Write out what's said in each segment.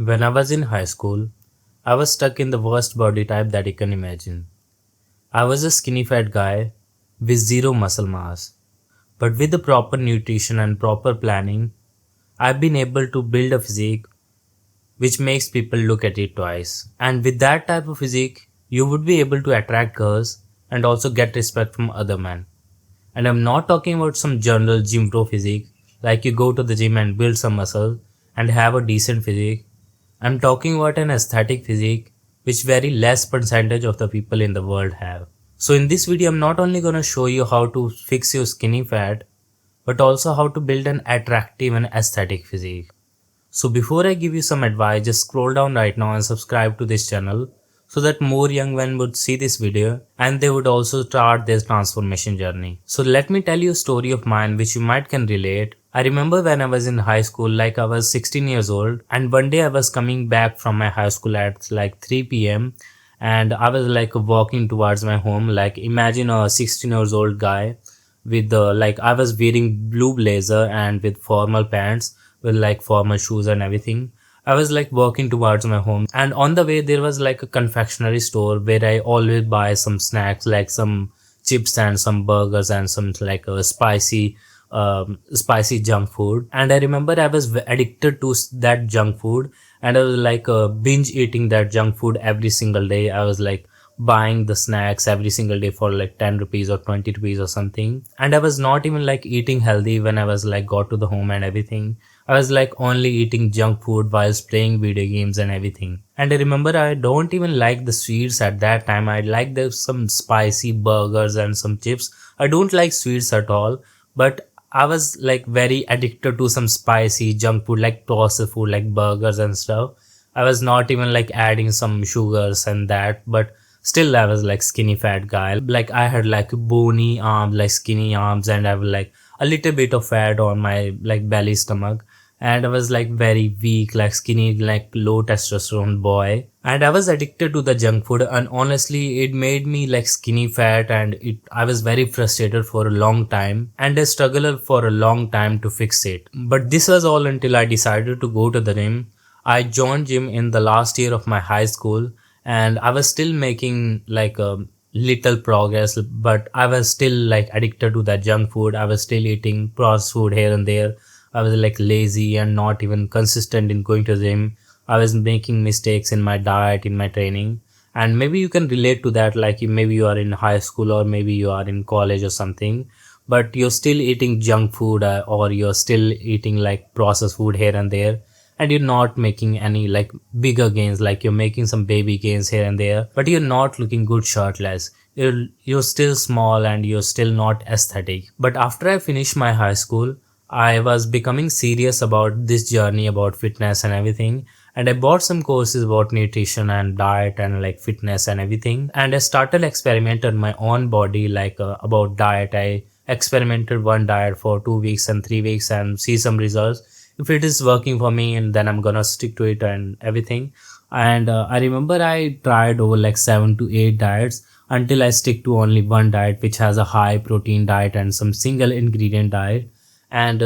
When I was in high school, I was stuck in the worst body type that you can imagine. I was a skinny fat guy with zero muscle mass. But with the proper nutrition and proper planning, I've been able to build a physique which makes people look at it twice. And with that type of physique, you would be able to attract girls and also get respect from other men. And I'm not talking about some general gym bro physique, like you go to the gym and build some muscle and have a decent physique. I'm talking about an aesthetic physique which very less percentage of the people in the world have. So in this video I'm not only gonna show you how to fix your skinny fat, but also how to build an attractive and aesthetic physique. So before I give you some advice, just scroll down right now and subscribe to this channel so that more young men would see this video and they would also start their transformation journey. So let me tell you a story of mine which you might can relate. I remember when I was in high school, like I was 16 years old, and one day I was coming back from my high school at like 3 p.m. and I was like walking towards my home. Like imagine a 16 years old guy with the like I was wearing blue blazer and with formal pants with like formal shoes and everything. I was like walking towards my home, and on the way there was like a confectionery store where I always buy some snacks like some chips and some burgers and some like a spicy junk food. And I remember I was addicted to that junk food, and I was like binge eating that junk food every single day. I was like buying the snacks every single day for like 10 rupees or 20 rupees or something, and I was not even like eating healthy when I was like got to the home and everything. I was like only eating junk food whilst playing video games and everything. And I remember I don't even like the sweets at that time. I like the some spicy burgers and some chips. I don't like sweets at all, but I was like very addicted to some spicy junk food like processed food like burgers and stuff. I was not even like adding some sugars and that, but still I was like skinny fat guy. Like I had like bony arms, like skinny arms, and I was like a little bit of fat on my like belly stomach. And I was like very weak, like skinny, like low testosterone boy. And I was addicted to the junk food, and honestly it made me like skinny fat, and I was very frustrated for a long time, and I struggled for a long time to fix it. But this was all until I decided to go to the gym. I joined gym in the last year of my high school, and I was still making like a little progress, but I was still like addicted to that junk food. I was still eating processed food here and there. I was like lazy and not even consistent in going to the gym. I was making mistakes in my diet, in my training. And maybe you can relate to that, like maybe you are in high school or maybe you are in college or something, but you're still eating junk food, or you're still eating like processed food here and there, and you're not making any like bigger gains. Like you're making some baby gains here and there, but you're not looking good shirtless. You're still small and you're still not aesthetic. But after I finished my high school, I was becoming serious about this journey about fitness and everything, and I bought some courses about nutrition and diet and like fitness and everything, and I started experimenting my own body like about diet. I experimented one diet for 2 weeks and 3 weeks and see some results. If it is working for me, and then I'm gonna stick to it and everything. And I remember I tried over like 7 to 8 diets until I stick to only one diet which has a high protein diet and some single ingredient diet. And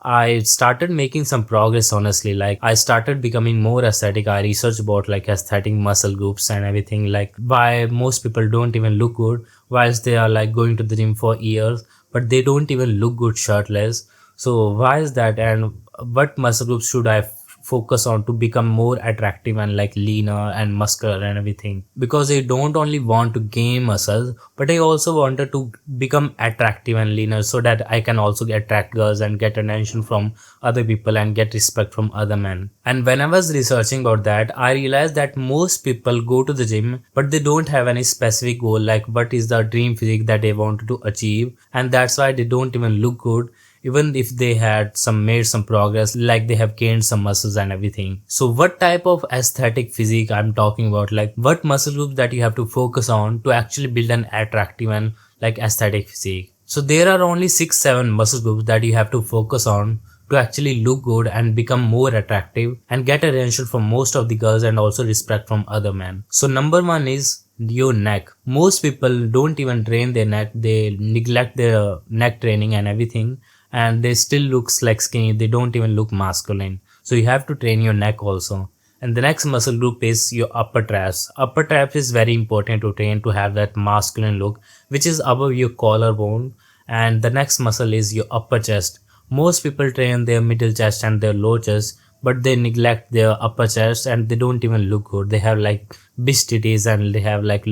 I started making some progress, honestly. Like I started becoming more aesthetic. I researched about like aesthetic muscle groups and everything, like why most people don't even look good whilst they are like going to the gym for years, but they don't even look good shirtless. So why is that, and what muscle groups should I focus on to become more attractive and like leaner and muscular and everything? Because I don't only want to gain muscles, but I also wanted to become attractive and leaner so that I can also attract girls and get attention from other people and get respect from other men. And when I was researching about that, I realized that most people go to the gym but they don't have any specific goal, like what is the dream physique that they want to achieve, and that's why they don't even look good even if they had some made some progress, like they have gained some muscles and everything. So what type of aesthetic physique I'm talking about, like what muscle groups that you have to focus on to actually build an attractive and like aesthetic physique? So there are only 6-7 muscle groups that you have to focus on to actually look good and become more attractive and get attention from most of the girls and also respect from other men. So number one is your neck. Most people don't even train their neck. They neglect their neck training and everything, and they still looks like skinny. They don't even look masculine. So you have to train your neck also. And the next muscle group is your upper traps. Upper traps is very important to train to have that masculine look, which is above your collarbone. And the next muscle is your upper chest. Most people train their middle chest and their lower chest, but they neglect their upper chest and they don't even look good. They have like big titties and they have like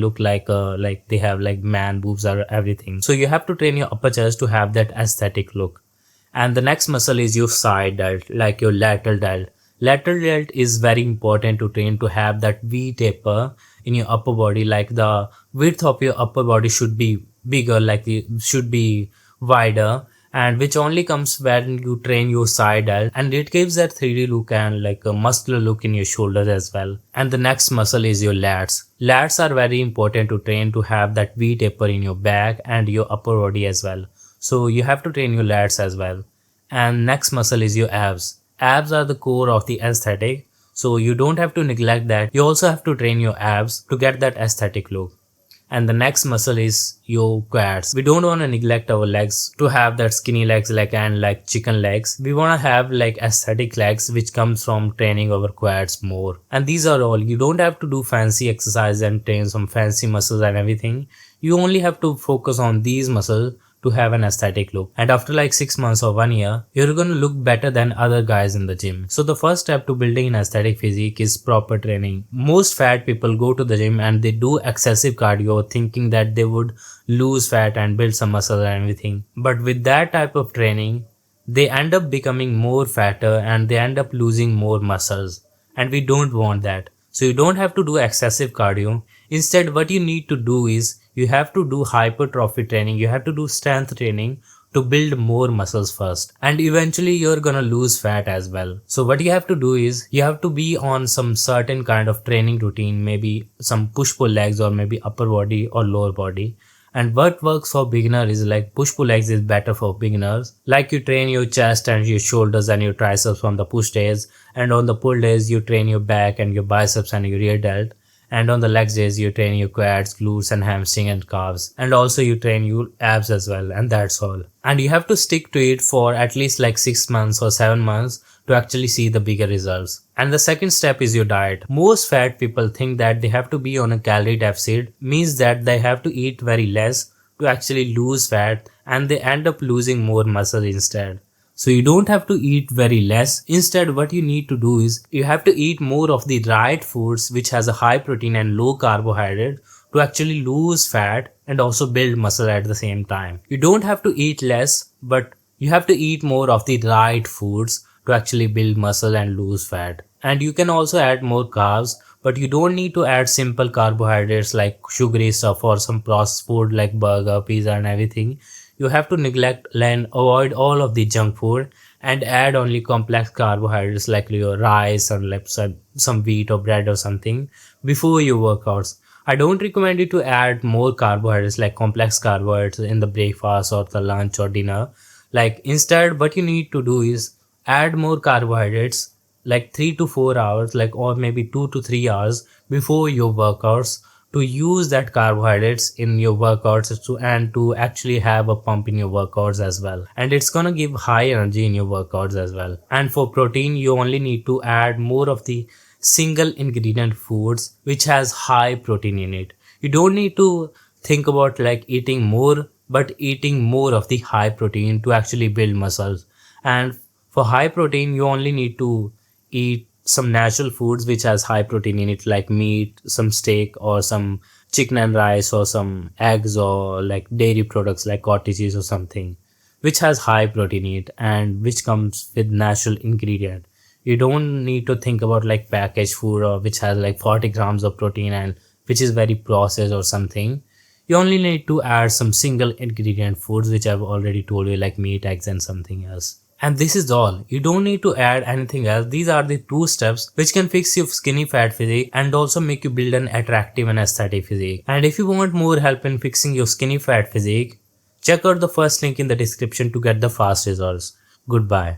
they have like man boobs or everything. So you have to train your upper chest to have that aesthetic look. And the next muscle is your side delt, like your lateral delt. Lateral delt is very important to train to have that V taper in your upper body. Like the width of your upper body should be bigger, like it should be wider, and which only comes when you train your side delt, and it gives that 3D look and like a muscular look in your shoulders as well. And the next muscle is your lats. Lats are very important to train to have that V taper in your back and your upper body as well. So you have to train your lats as well. And next muscle is your abs. Abs are the core of the aesthetic. So you don't have to neglect that. You also have to train your abs to get that aesthetic look. And the next muscle is your quads. We don't want to neglect our legs to have that skinny legs like and like chicken legs. We want to have like aesthetic legs which comes from training our quads more. And these are all. You don't have to do fancy exercise and train some fancy muscles and everything. You only have to focus on these muscles to have an aesthetic look. And after like 6 months or 1 year, you're gonna look better than other guys in the gym. So the first step to building an aesthetic physique is proper training. Most fat people go to the gym and they do excessive cardio thinking that they would lose fat and build some muscle and everything. But with that type of training, they end up becoming more fatter and they end up losing more muscles. And we don't want that. So you don't have to do excessive cardio. Instead, what you need to do is you have to do hypertrophy training. You have to do strength training to build more muscles first. And eventually you're gonna lose fat as well. So what you have to do is you have to be on some certain kind of training routine, maybe some push-pull legs or maybe upper body or lower body. And what works for beginner is like push-pull legs is better for beginners. Like you train your chest and your shoulders and your triceps on the push days, and on the pull days you train your back and your biceps and your rear delt. And on the legs days you train your quads, glutes and hamstring and calves, and also you train your abs as well, and that's all. And you have to stick to it for at least like 6 months or 7 months to actually see the bigger results. And the second step is your diet. Most fat people think that they have to be on a calorie deficit, means that they have to eat very less to actually lose fat, and they end up losing more muscle instead. So you don't have to eat very less. Instead, what you need to do is you have to eat more of the right foods which has a high protein and low carbohydrate to actually lose fat and also build muscle at the same time. You don't have to eat less, but you have to eat more of the right foods to actually build muscle and lose fat. And you can also add more carbs, but you don't need to add simple carbohydrates like sugary stuff or some processed food like burger, pizza and everything. You have to neglect and avoid all of the junk food and add only complex carbohydrates like your rice or like some wheat or bread or something before your workouts. I don't recommend you to add more carbohydrates like complex carbohydrates in the breakfast or the lunch or dinner. Like instead what you need to do is add more carbohydrates like 3 to 4 hours like or maybe 2 to 3 hours before your workouts to use that carbohydrates in your workouts and to actually have a pump in your workouts as well. And it's gonna give high energy in your workouts as well. And for protein, you only need to add more of the single ingredient foods which has high protein in it. You don't need to think about like eating more, but eating more of the high protein to actually build muscles. And for high protein, you only need to eat some natural foods which has high protein in it like meat, some steak or some chicken and rice or some eggs or like dairy products like cottage cheese or something which has high protein in it and which comes with natural ingredient. You don't need to think about like packaged food or which has like 40 grams of protein and which is very processed or something. You only need to add some single ingredient foods which I've already told you like meat, eggs and something else. And this is all. You don't need to add anything else. These are the 2 steps which can fix your skinny fat physique and also make you build an attractive and aesthetic physique. And if you want more help in fixing your skinny fat physique, check out the first link in the description to get the fast results. Goodbye.